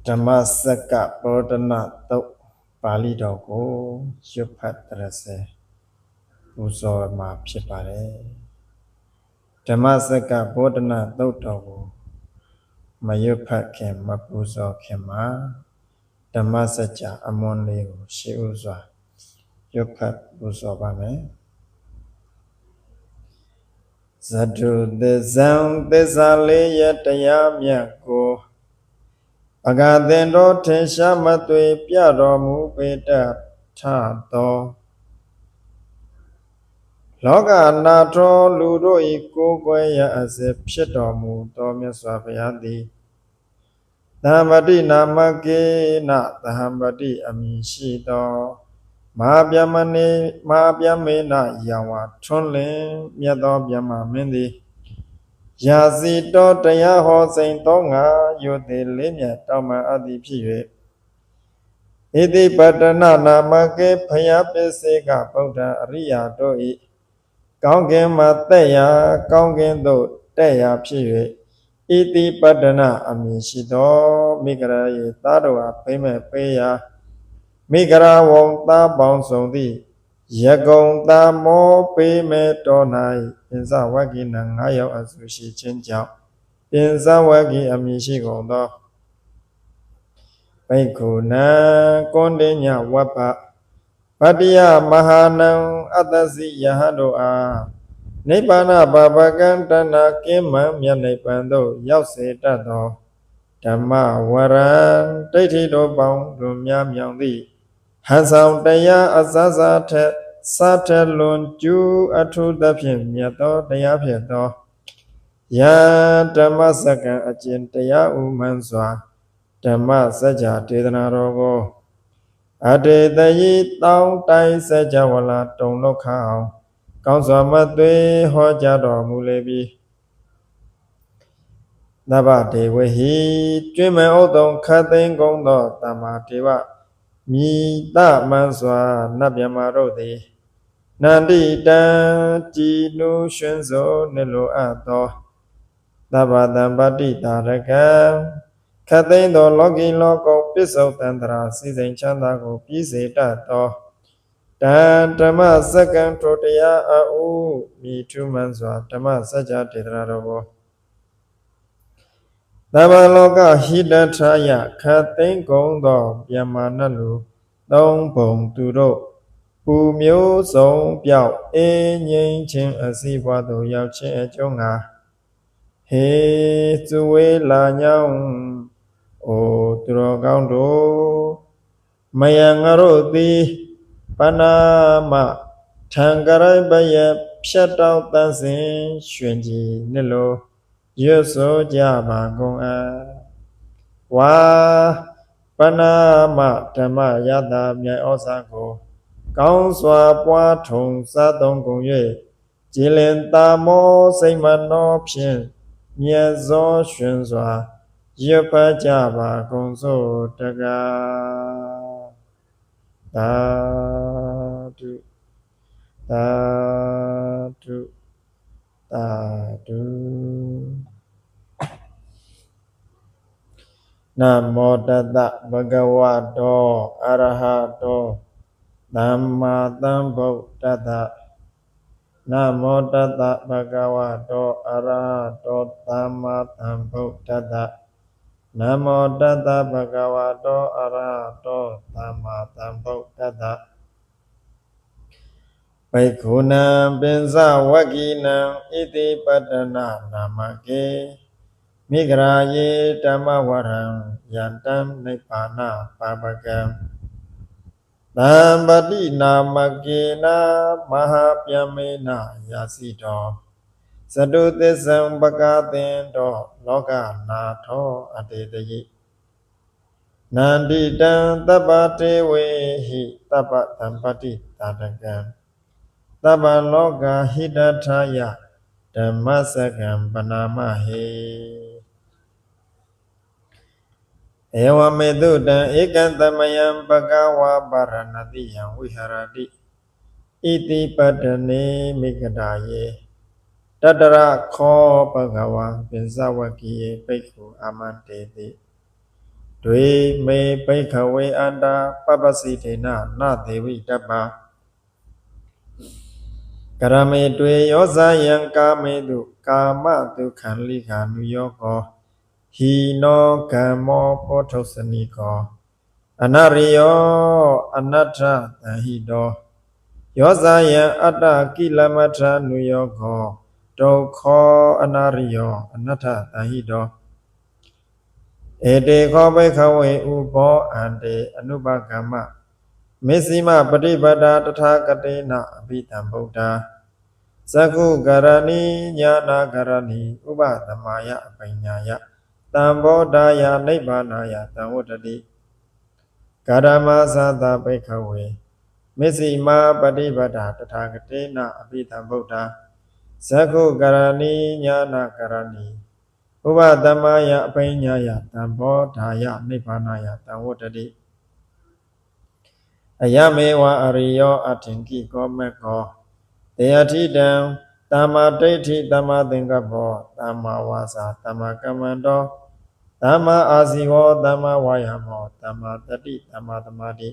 ဓမ္မစက္ကဘောဓနာတုတ်ပါဠိတော်ကိုရွတ်ဖတ်တရစေပူဇော်မှာဖြစ်ပါတယ်ဓမ္မစက္ကဘောဓနာတုတ်တော်ကိုမရွတ်ဖတ်ခင်မပူဇော်ခင်မှာဓမ္မစကြာအမွန်လေးကိုရှေးဥစွာရွတ်ဖတ်ပူဇော်ပါမယ်ဇတုသစ္ဆံသစ္စာလေးရတရားမြတ်ကိုအဂသင်တော်ထင်ရှားမသွေပြတော်မူပေတထသောလောကနာထောလူတို့ဤကိုယ်ွယ်ရအစေဖြစ်တော်မူသောမြတ်စွာဘုရားသည်သဟမတိနာမကေနသဟမတိအမည်ရှိသောမဟာဗျမမေနယဝထွန်းလင်းမြတ်သောဗျမမင်းသည်ရာဇီတော်တရားဟောစိန်သောငါယုတိလေးမြတ်တောင်းမှအပ်သည်ဖြစ်၍ဣတိပတ္တနာနာမကေဖယပစ္စေကဗုဒ္ဓအရိယာတို့ဤကောင်းကင်မှာတက်ရာကောင်းကင်သို့တက်ရာဖြစ်၍ဣတိပတ္တနာအမည်ရှိသောမိဂရာယေသားတော်အားဖိမဲ့ပေးရာမိဂရာဝံသားပေါင်းစုံသည့်ယကုံသာမောပေးမဲ့တော်၌ပင်စဝဂ္ဂိနံ9ယောက်အစုရှိခြင်းကြောင့်ပင်စဝဂ္ဂိအမည်ရှိကုန်သောဘိက္ခုနံကွန်တေညဝပ္ပဗတ္တိယမဟာနံအတ္တစီယဟတို့အားနိဗ္ဗာန်ဘာဝကံတဏကင်းမှန်မြတ်နိဗ္ဗာန်သို့ရောက်စေတတ်သောဓမ္မဝရံဒိဋ္ဌိတို့ပေါင်းလွန်များမြောင်သည့်ဟန်ဆောင်တရားအစစထက်စာထလွန်ကျူးအထုသဖြင့်မြတ်သောတရားဖြစ်သောယံဓမ္မစက္ကံအကျင့်တရားဥမှန်စွာဓမ္မစကြာဒေသနာတော်ကိုအတေတယီတောင်းတိုင်းစကြဝဠာတုံလောက်ခအောင်ကောင်းစွာမသွေဟောကြားတော်မူလေပြီသဗ္ဗဒေဝဟိကျွင်းမဲ့ဥဒ္ဒံခတ်သိမ်းကုန်သောတမ္မာဒေဝမိတမန်စွာနတ်မြမာတို့သည်နန္တိတံကြည်နူးရွှင်စိုနှလိုအပ်သောသဗ္ဗတံပတိတာရကံခတ်သိမ်းသောလောကီလောကုပစ္စုတန္တရာစိစိမ်ချမ်းသာကိုပြည်စေတတ်သောတံဓမ္မစက္ကံထိုတရားအဥမိထုမှန်စွာဓမ္မစကြာဒေသနာတော်ကိုသဗ္ဗလောကဟိတထာယခတ်သိမ်းကုန်သောဗျမာနလူသုံးဘုံသူတို့ပူမျိုးစုံပြောက်အေးငြိမ်းခြင်းအစည်းဘွားသို့ရောက်ခြင်းအကျုံးငါဟေသူဝေလာညောင်းအိုသူတော်ကောင်းတို့မယံငါတို့သည်ပနာမထံကရိုက်ပယဖြတ်တောက်တန်းစဉ်ရွှင်ကြည်နှစ်လိုရွတ်ဆိုကြပါကုန်အပ်ဝါပနာမဓမ္မယတာမြိုင်ဩဇာကိုကောင်းစွာပွားထုံစားသုံးကုန်၍ကြည်လင်တာမောစိတ်မနှောဖြင့်မြတ်သောရွှင်စွာရွတ်ဖတ်ကြပါကုန်စို့တကားသာဓုသာဓုသာဓုနမောတတ္တဗုဒ္ဓဝါတောအရဟတောသမ္မာသမ္ဗုဒ္ဓတ္တနမောတတ္တဗုဒ္ဓဝါတောအရဟတောသမ္မာသမ္ဗုဒ္ဓတ္တနမောတတ္တဗုဒ္ဓဝါတောအရဟတောသမ္မာသမ္ဗုဒ္ဓတ္တဘိက္ခုနံပင်စဝဂ္ဂိနံဣတိပတ္တနာနာမကေမိဂရာယေဓမ္မဝရံယန္တံနိဗ္ဗာနပါပကံသံပတိနာမကေနမဟာဗျမေနယာစီတောသတုသစ္ဆံပကသင်တောလောကနာထောအတေတယိနန္တိတံသဗ္ဗတေဝေဟိသဗ္ဗတံပတိတာတကံသဗ္ဗလောကဟိတထာယဓမ္မစက္ကံပနာမဟေဧဝမေတုတံဧကံသမယံပကဝါပါရဏတိယံဝိဟရတိဣတိပတ္တနေမိဂဒာယေတတရခောပကဝံပင်စဝကိယေဘိက္ခုအာမန္တေတိ ဒွေမေပိခဝေအန္တာပပစီတေနနသေဝိတပ္ပကရမေတွေယောဇယံကာမေတုကာမတုခံလိခာနုယောကောဟိနောကမ္မောပောထုစနိကောအနရိယောအနတ္ထသဟိတောယောဇယံအတ္တကိလမထနုယောကောဒုက္ခောအနရိယောအနတ္ထသဟိတောဧတေခောဘိခဝေဥဘောအန္တေအနုပကမ္မမေစီမပฏิပဒါတထာကတေနအဘိဓမ္ဗုဒ္ဓသကုကရဏီညာနာကရဏီဥပသမာယအပညာယတံဘောဓာယနိဗ္ဗာနာယတံဝတ္တတိကာရမသသဘိခဝေမေစီမပฏิပဒါတထာကတေနအဘိဓမ္ဗုဒ္ဓသကုကရဏီညာနာကရဏီဥပသမာယအပညာယတံဘောဓာယနိဗ္ဗာနာယတံဝတ္တတိအယမေဝအရိယောအထင်ကိကောမေကောတေယထိတံသမ္မာဒိဋ္ဌိသမ္မာသင်္ကပ္ပောသမ္မာဝါစာသမ္မာကမ္မန္တောသမ္မာအာဇီဝောသမ္မာဝါယာမောသမ္မာတတိသမ္မာသမာဓိ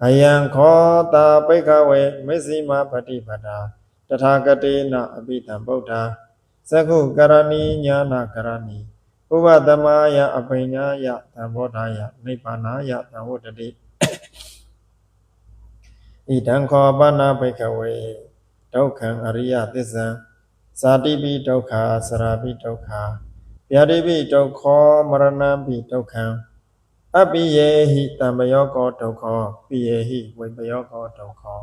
အယံခောတာပိခဝေမေစီမပฏิပဒါတထာဂတေနအဘိဓမ္ဗုဒ္ဓသကုကရဏီညာနာကရဏီဥပသမာယအပညာယသံဘောဓာယနိဗ္ဗာနာယသံဝတ္တတိဣဒံခောပနာဘိကဝေဒုက္ခံအရိယသစ္ဆံဇာတိပိဒုက္ခစရာပိဒုက္ခဗျာတိပိဒုက္ခောမရဏံပိဒုက္ခံအပိယေဟိတံပယောကောဒုက္ခောပိယေဟိဝိပယောကောဒုက္ခော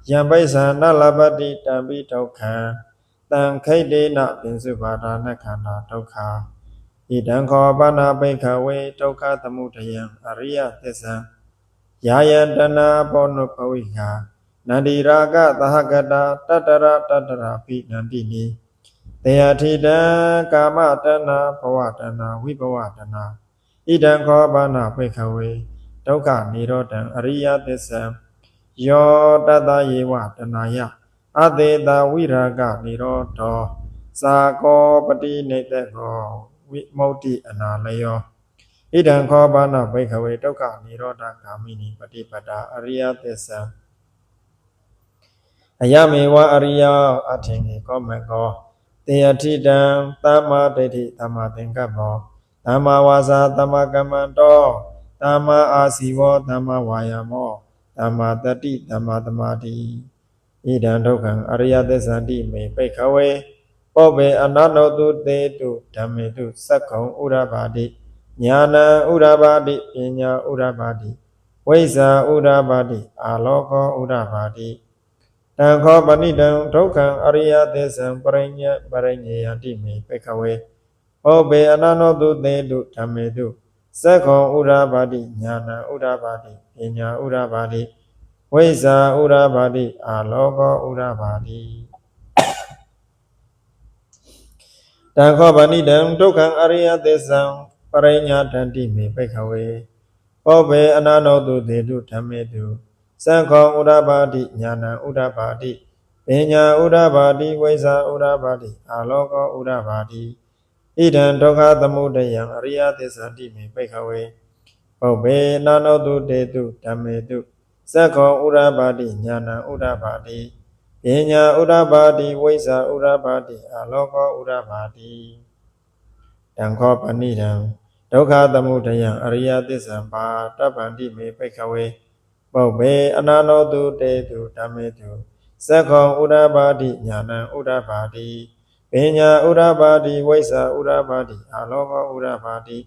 ယံပိဿာနလပတိတံပိဒုက္ခံတံခိတ္တေနပင်စုပါဒာနခန္ဓာဒုက္ခဣဒံခောပနာဘိကဝေဒုက္ခသမုဒယံအရိယသစ္ဆံယာယတနာဘောနုပဝိဟာနန္ဒီရာဂသဟကတာတတရတတရာပိနန္တိနိတေယထိတံကာမတဏဘဝတဏဝိဘဝတဏဣဒံခောဘာနာပိခဝေဒုက္ခនិရောဓံအရိယသစ္ဆံယောတတယေဝတဏယအတေတဝိရာဂនិရောဓောသာကောပတိနေတကောဝိမု ക്തി အနာလယောဣဒံခောဘာနာဘိခဝေဒုက္ခនិရောဓဂာမိနိပฏิပဒါအရိယသစ္ဆံအယမေဝအရိယအထင်ကြီးကောမကောတေယထိတံသမ္မာဒိဋ္ဌိသမ္မာသင်္ကပ္ပောသမ္မာဝါစာသမ္မာကမ္မန္တောသမ္မာအာစီဝောသမ္မာဝါယာမောသမ္မာတတိသမ္မာသမာဓိဣဒံဒုက္ခံအရိယသစ္ဆန္တိမေပိခဝေပောဘေအနန္တောတုတေတုဓမ္မေတုသက္ခုံဥရပါတိညာဏဥရပါတိပညာဥရပါတိဝိဇ္ဇာဥရပါတိအာလောကောဥရပါတိတံခောပဏိတံဒုက္ခံအရိယသစ္ဆံပရိညပရိညေယတိမေပိခဝေဟောဘေအနန္တောတုတေတုဓမ္မေတုသက္ခုံဥရပါတိညာဏဥရပါတိပညာဥရပါတိဝိဇ္ဇာဥရပါတိအာလောကောဥရပါတိတံခောပဏိတံဒုက္ခံအရိယသစ္ဆံပရိညာတန္တိမေပိခဝေဟောဘေအနန္တောတုတေတုဓမ္မေတုသက္ခောဥရပါတိညာဏဥရပါတိပညာဥရပါတိဝိဇ္ဇာဥရပါတိအာလောကောဥရပါတိဣဒံဒုက္ခသမုဒယံအရိယသစ္စာတိမေပိခဝေဟောဘေအနန္တောတုတေတုဓမ္မေတုသက္ခောဥရပါတိညာဏဥရပါတိပညာဥရပါတိဝိဇ္ဇာဥရပါတိအာလောကောဥရပါတိတံခောပဏိတံဒုက္ခသမုဒယံအရိယသစ္ဆံပါတပ္ပန္တိမေပိခဝေပုဗ္ဗေအနန္တောတုတေတုဓမ္မေတုသက္ခောဥရပါတိညာဏဥရပါတိပညာဥရပါတိဝိဇ္ဇာဥရပါတိအာလောကောဥရပါတိ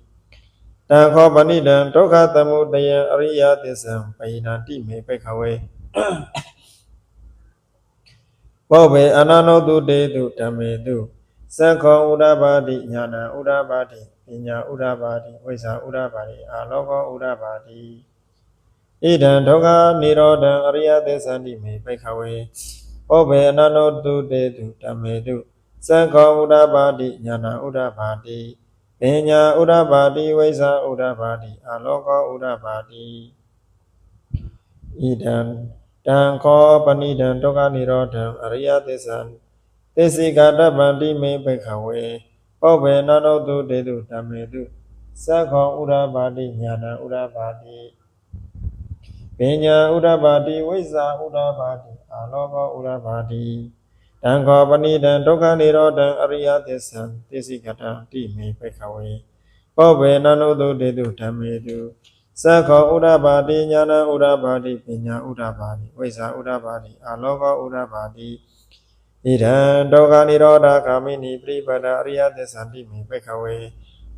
တံခောပဏိတံဒုက္ခသမုဒယံအရိယသစ္ဆံပိဏန္တိမေပိခဝေပုဗ္ဗေအနန္တောတုတေတုဓမ္မေတုသက္ခောဥရပါတိညာဏဥရပါတိပညာဥရပါတိဝိဇ္ဇာဥရပါတိအာလောကောဥရပါတိဣဒံဒုက္ခនិရောဓံအရိယသစ္ဆန္တိမေပိခဝေပုဗ္ဗေအနန္တောတုတေတုဓမ္မေတုသက္ခောဥရပါတိညာဏဥရပါတိပညာဥရပါတိဝိဇ္ဇာဥရပါတိအာလောကောဥရပါတိဣဒံတံခောပဏိတံဒုက္ခនិရောဓံအရိယသစ္ဆံသေစိကတပ္ပန္တိမေပိခဝေပုဗ္ဗေအနန္တောတုတေတုဓမ္မေတု သက္ခောဥရပါတိညာဏဥရပါတိပညာဥရပါတိဝိဇ္ဇာဥရပါတိအာလောကောဥရပါတိတံခောပဏိတံဒုက္ခនិရောဓံအရိယသစ္ဆံသိစိကတံတိမေပိခဝေပောဘေနနုတုတေတုဓမ္မေတုသက္ခောဥရပါတိညာဏဥရပါတိပညာဥရပါတိဝိဇ္ဇာဥရပါတိအာလောကောဥရပါတိဣဒံဒုက္ခនិရောဓဂာမိနိပရိပဒအရိယသစ္ဆံတိမေပိခဝေ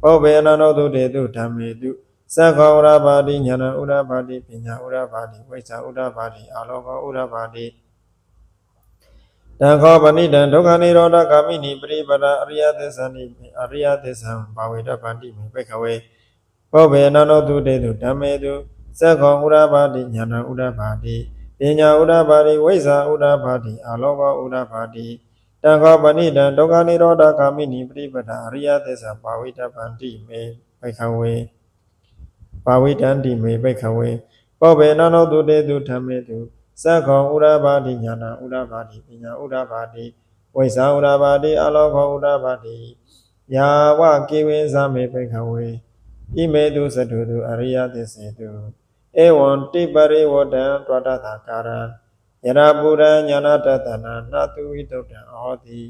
ပောဘေနနုတုတေတုဓမ္မေတုသက္ခောဥရပါတိညာဏဥရပါတိပညာဥရပါတိဝိဇ္ဇာဥရပါတိအာလောကောဥရပါတိတံခောပဏိတံဒုက္ခនិရောဓဂာမိနိပရိပဒအရိယသစ္ဆံတိအရိယသစ္ဆံဘာဝေတပန္တိမေပိခဝေပောဘေနနုတုတေတုဓမ္မေတုသက္ခောဥရပါတိညာဏဥရပါတိပညာဥရပါတိဝိဇ္ဇာဥရပါတိအာလောကောဥရပါတိတံခောပဏိတံဒုက္ခនិရောဓဂာမိနိပရိပဒအရိယသစ္ဆံဘာဝေတပန္တိမေပိခဝေဘာဝိတန္တိမေပိခဝေပောဘေနနုတုတေတုဓမ္မေတုသက္ခောဥရပါတိညာဏဥရပါတိပညာဥရပါတိဝိဇ္ဇာဥရပါတိအာလောကောဥရပါတိယာဝကေဝေသမေပိခဝေဣမေတုသတုတုအရိယသစ္စေတုဧဝံတိပရိဝတံတွတ္တသာကာရံယရပုရံညာဏတတနာနတုဝိတုတံအဟောတိ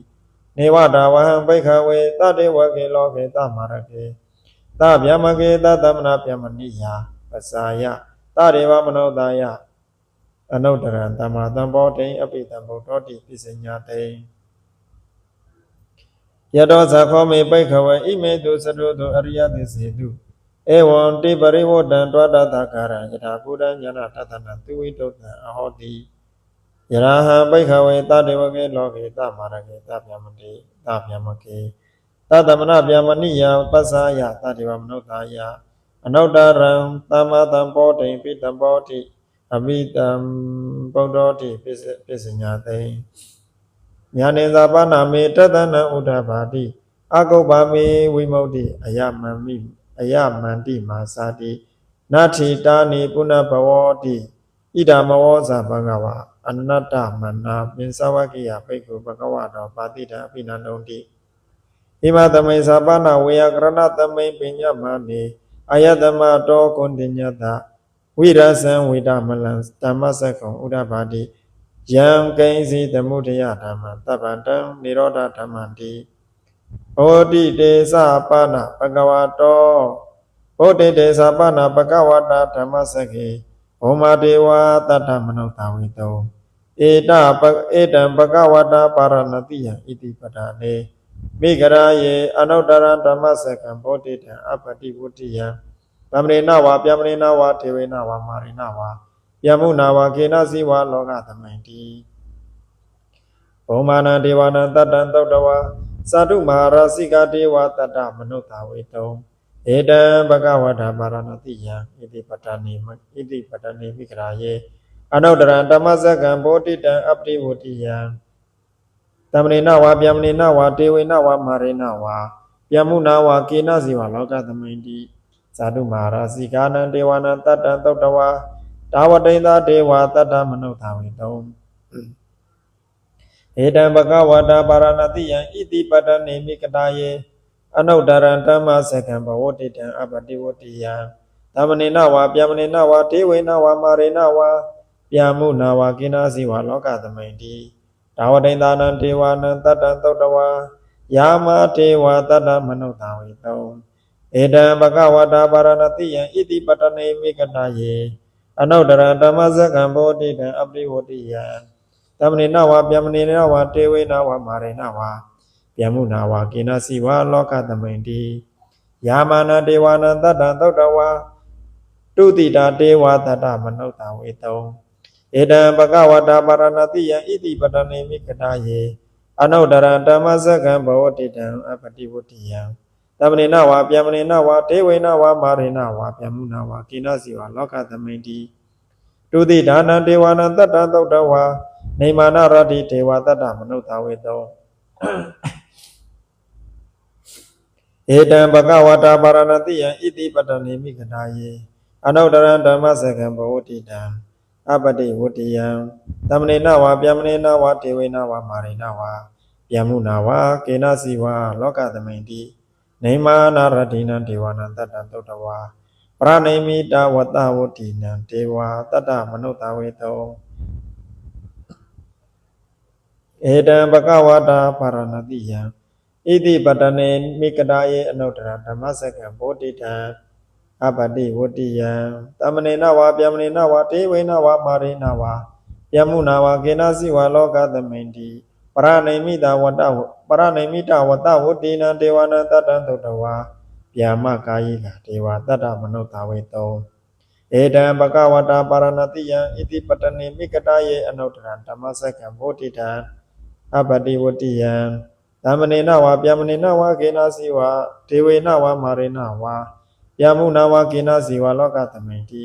နေဝတာဝဟံပိခဝေတတေဝကေလောကေတမာရကေသဗျမကေတသမနာဗျမနိယပစာယတရေဝမနောတာယအနုတ္တရံတမ္မာတံဘောတိအပိတံဗုဒ္ဓောတိပိစညာတေယတောဇခောမေပိခဝေဣမေတုသတုတုအရိယသစ္စေတုဧဝံတိပရိဝတံတွတ္တသကာရံယထာပုရံညာဏတတနာသူဝိတုတံအဟောတိယရဟံပိခဝေတတေဝကေလောကေတမာရကေတဗျမတိတဗျမကေတသမနဗျမနိယပစ္စာယတတေဝမနုဿာယအနုတ္တရံသမ္မာတံဘောတိပိတံဘောတိအမိတံဗုဒ္ဓောတိပိစညာတေညာနေသာပနာမေတတနံဥဒ္ဓပါတိအကုပ္ပမေဝိမု ക്തി အယမန္တိမာစာတိနတ္ထိတာနိပုဏ္ဏဘဝောတိဣဒမဝောဇာဘဂဝါအနတ္တမနာပင်စဝကိယပိက္ခုဘဂဝတောပါတိတံအပိနန္တုံတိဣမသမိသာပနာဝေယကရဏသမိပညမနေအယတမတောကုဏ္ညတဝိရဇံဝိဒမလံဓမ္မစက္ကုံဥဒ္ဓပါတိယံကိဉ္စီသမုဒယဓမ္မတပ္ပတံនិရောဓဓမ္မတိဘောတိတေသပါဏဘဂဝတောဘောတိတေသပါဏဘဂဝတာဓမ္မစက္ခေဘောမတေဝတတ္တမနုဿဝေတောဧတံဘဂဝတာပါရဏတိယံဣတိပဒာနေမိဂရာယေအနုတ္တရဓမ္မစက္ကံဘောတိတံအပတိဝတ္တိယံသမ္မေနဝါပြမနေနဝါထေဝေနဝါမာရိနဝါယမုနာဝကေနစီဝါလောကသမိန်တိဘောမာနဒေဝနာတတ္တံသုတ်တဝါသာဓုမဟာရစိကဒေဝတတ္တမနုဿဝေတုံဧတံဘဂဝတာပါရဏတိယံဣတိပတနေမိဂရာယေအနုတ္တရဓမ္မစက္ကံဘောတိတံအပတိဝတ္တိယံသမ္မေနဝါပြမနေနဝါတေဝေနဝါမာရိနဝါယမုနာဝါကေနစီဝါလောကသမိန်တိသာဓုမဟာရစိကာနံဒေဝနာတတ္တံသုတ်တဝါတာဝတိန်သာဒေဝတတ္တမနုဿဝေတုံဧတံဘဂဝတာပါရဏတိယံဣတိပတနေမိကတာယေအနုတ္တရံဓမ္မစက္ကံဘဝတိတံအပတိဝတ္တိယံသမ္မေနဝါပြမနေနဝါဒေဝေနဝါမာရိနဝါယမုနာဝါကိနာစီဝါလောကသမိန်တိတာဝတိန်သာနံဒေဝနံတတ္တံသုတ်တဝါယာမတေဝတတ္တမနုဿဝေတုံဧတံဘဂဝတာပါရဏတိယံဣတိပတနေမိကတာယေအနုတ္တရံဓမ္မစက္ကံဘောတိတံအပတိဝတ္တိယံသမ္မေနဝါပြမနေနဝါတေဝေနဝါမာရိနဝါယမုနာဝါကေနစီဝါလောကသမိန်တိယာမနာဒေဝနာတတ္တံသုတ်တဝါတုတိတာတေဝတတ္တမနုဿဝေတုံဧတံဘဂဝတာပါရဏတိယံဣတိပတနေမိကတာယေအနုတ္တရံဓမ္မစက္ကံဘောတိတံအပတိဝတ္တိယံသမ္မေနဝါပြမနေနဝါဒေဝေနဝါမာရိနဝါယမုနာဝါကေနစီဝါလောကသမိန်တိတုတိဒါနံဒေဝနာတတ္တံသုတ်တဝါနေမာနရတိဒေဝတတ္တမနုဿဝေတောဧတံဘဂဝတာပါရဏတိယံဣတိပတနေမိကတာယေအနုတ္တရံဓမ္မစက္ကံဘဝတိတံအပတိဝတ္တိယံသမ္မေနဝါပြမနေနဝါဒေဝေနဝါမာရိနဝါယမုနာဝါကေနစီဝါလောကသမိန်တိ နေမာနာရတိနံဒေဝနံတတ္တသုတ္တဝါပရဏိမိတဝတ္တဝတ္တိနံဒေဝတတ္တမနုဿဝေတောဧတံဘဂဝတာပါရဏတိယံဣတိပတနေမိကတာယေအနုတ္တရဓမ္မစကံဗောဓိတံအပတိဝတ္တိယံတမနေနဝါဗျမနေနဝါတေဝေနဝါမာရေနဝါယမုနာဝါကေနစီဝါလောကသမိန်တိပရဏိမိတဝတ္တပရဏိမိတဝတ္တဝတ္တိနံဒေဝနံတတ္တသုတ္တဝါဗျာမကာယိကဒေဝတတ္တမနုဿဝေတောဧတံဘဂဝတာပါရဏတိယံဣတိပတနေမိကတာယေအနုတ္တရဓမ္မစကံဗောဓိတံအပတိဝတ္တိယံသမနေနဝါဗျမနေနဝါကေနစီဝါဒေဝေနဝါမာရေနဝါယမုနာဝါကေနစီဝါလောကသမိန်တိ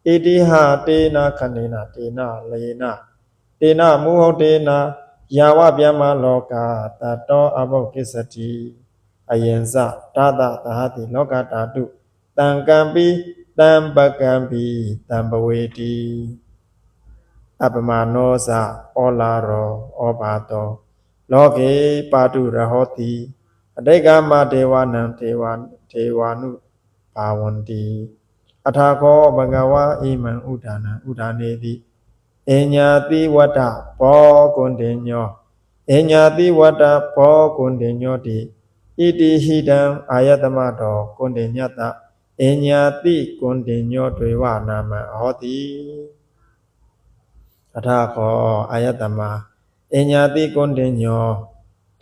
ဣတိဟတေနခဏေနတေနလေနတေနမုဟုတ်တေနယာဝဗျမလောကတတောအဘုကိစ္စတိအယင်စတသသဟတိလောကဓာတုတံကံပိတံပကံပိတံပဝေတိအပမနောဇဩလာရောဩဘာတောလောကေပါတုရဟောတိအတိကမဒေဝနံဒေဝနုဘာဝန္တိအထာခောဘဂဝါဣမံဥဒါနံဥဒါနေတိအညာတိဝတ္တဘောကွန်တေညောအညာတိဝတ္တဘောကွန်တေညောတိဣတိဟိတံအာယတမတောကွန်တေညတအညာတိကွန်တေညောတွေဝနာမဟောတိအထာခောအာယတမအညာတိကွန်တေညော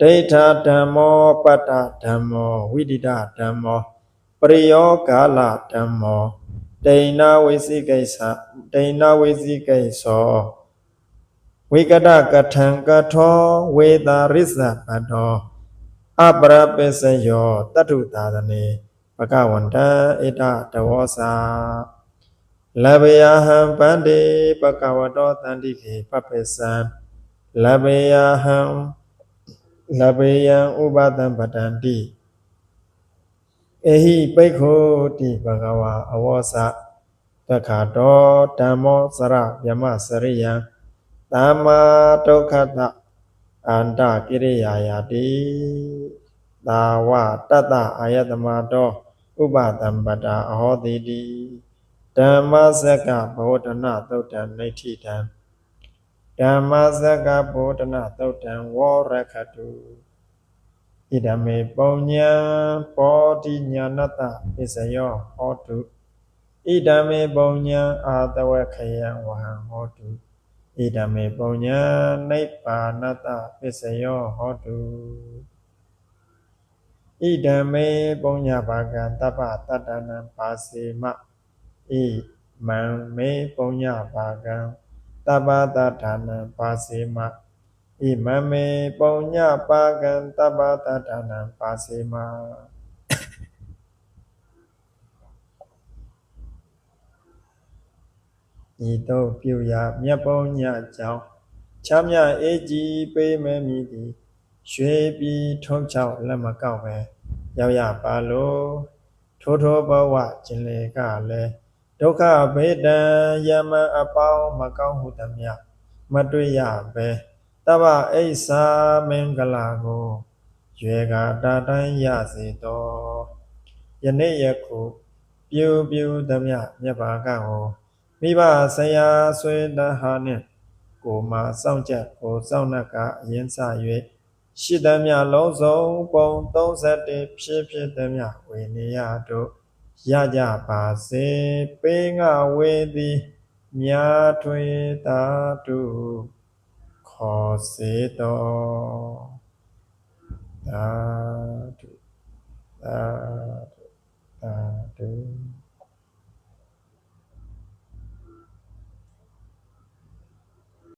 ဒိဋ္ဌဓမ္မောပတ္တဓမ္မောဝိဒိတဓမ္မောပရိယောကာလဓမ္မောဒိဏဝိသိကိစ္စဒိဏဝိသိကိသောဝိကတကထံကထောဝေတာရိစ္ဆပတောအပရပစ္စယောတတ္ထုသာသနေဘဂဝန္တံဣတတဝောစာလဗယဟံပန္တိဘဂဝတောတန္တိခေပပိစံလဗယဟံလဗယံဥပဒံပတန္တိဧဟိပိက္ခုတိဘဂဝါအဝောစသက္ခတောဓမ္မောစရဗျမစရိယံသမ္မာဒုက္ခတအန္တကိရိယာယတိသာဝတတ္တအာယတမတောဥပဒံပတ္တာအဟောတိတိဓမ္မစကဘောဓနသုတ်တံနိဋ္ဌိတံဓမ္မစကဘောဓနသုတ်တံဝရခတုဣဒမေပုညံဘောဓိညာဏတပစ္စယောဟောတုဣဒမေပုညံအာတဝခယံဝဟံဟောတုဣဒမေပုညံနိဗ္ဗာနတပစ္စယောဟောတုဣဒမေပုညဘာကံတပ္ပတတ္တနံပါစေမဣမံမေပုညဘာကံတပ္ပတတ္တနံပါစေမဣမံမေပုညဘာကံတပ္ပတတ္တနံပါစေမဤသို့ပြုရာမြတ်ပုညကြောင့်ချမ်းမြအေးကြီးပေးမဲမည်သည်ရွှေပြည်ထုံးချောက်လက်မကောက်ပဲရောက်ရပါလို့ထိုဘဝကျင်လေကလည်းဒုက္ခဘေဒံယမံအပေါင်းမကောင်းဟုသမျှမတွေ့ရပဲတပ္ပအိဆာမင်္ဂလာကိုရွယ်ကတာတိုင်းရစေတော်ယနေ့ယခုပြူသမျှမြတ်ဘာကကိုမိဘဆရာဆွေတဟာနှင့်ကိုမစောင့်ကြကိုစောင့်နှက်ကအရင်စ၍ရှိသမျှလုံးစုံပုံ31ဖြစ်သမျှဝေနေရတို့ရကြပါစေပေးငါဝေသည်မြာထွေတာတုခေါ်စေတော်သာဓုသာဓုသာဓု